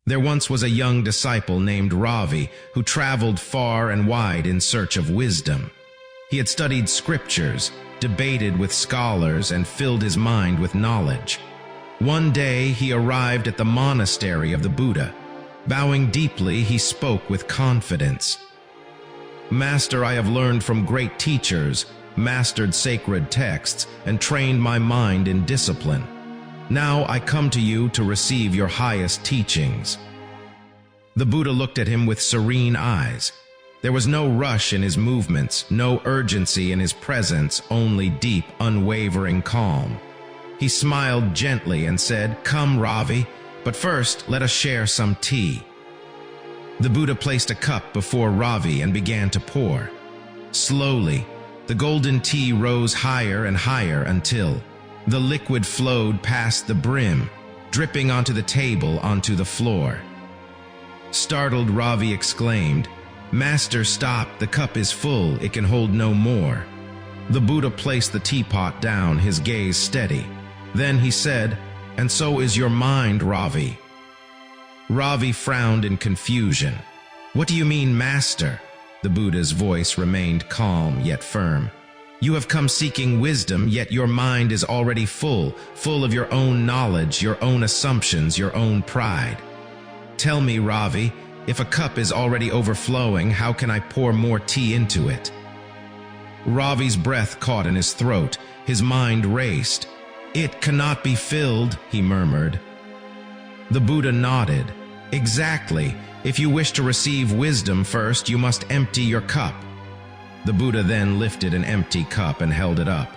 There once was a young disciple named Ravi who traveled far and wide in search of wisdom. He had studied scriptures, debated with scholars, and filled his mind with knowledge. One day he arrived at the monastery of the Buddha. Bowing deeply, he spoke with confidence. "Master, I have learned from great teachers, mastered sacred texts, and trained my mind in discipline. Now I come to you to receive your highest teachings." The Buddha looked at him with serene eyes. There was no rush in his movements, no urgency in his presence, only deep, unwavering calm. He smiled gently and said, "Come, Ravi, but first let us share some tea." The Buddha placed a cup before Ravi and began to pour. Slowly, the golden tea rose higher and higher until the liquid flowed past the brim, dripping onto the table, onto the floor. Startled, Ravi exclaimed, "Master, stop, the cup is full, it can hold no more." The Buddha placed the teapot down, his gaze steady. Then he said, "And so is your mind, Ravi." Ravi frowned in confusion. "What do you mean, Master?" The Buddha's voice remained calm yet firm. "You have come seeking wisdom, yet your mind is already full of your own knowledge, your own assumptions, your own pride. Tell me, Ravi, if a cup is already overflowing, how can I pour more tea into it?" Ravi's breath caught in his throat. His mind raced. "It cannot be filled," he murmured. The Buddha nodded. "Exactly. If you wish to receive wisdom first, you must empty your cup." The Buddha then lifted an empty cup and held it up.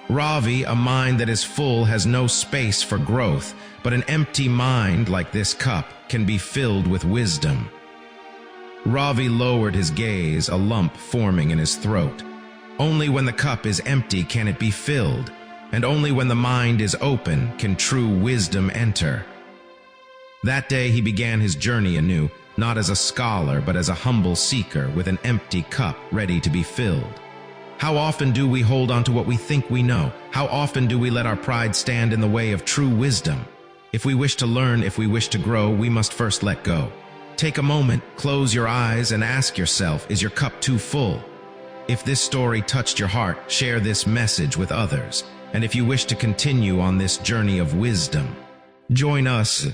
"Ravi, a mind that is full has no space for growth, but an empty mind like this cup can be filled with wisdom." Ravi lowered his gaze, a lump forming in his throat. Only when the cup is empty can it be filled, and only when the mind is open can true wisdom enter. That day he began his journey anew, not as a scholar but as a humble seeker with an empty cup ready to be filled. How often do we hold on to what we think we know? How often do we let our pride stand in the way of true wisdom? If we wish to learn, if we wish to grow, we must first let go. Take a moment, close your eyes, and ask yourself, is your cup too full? If this story touched your heart, share this message with others. And if you wish to continue on this journey of wisdom, join us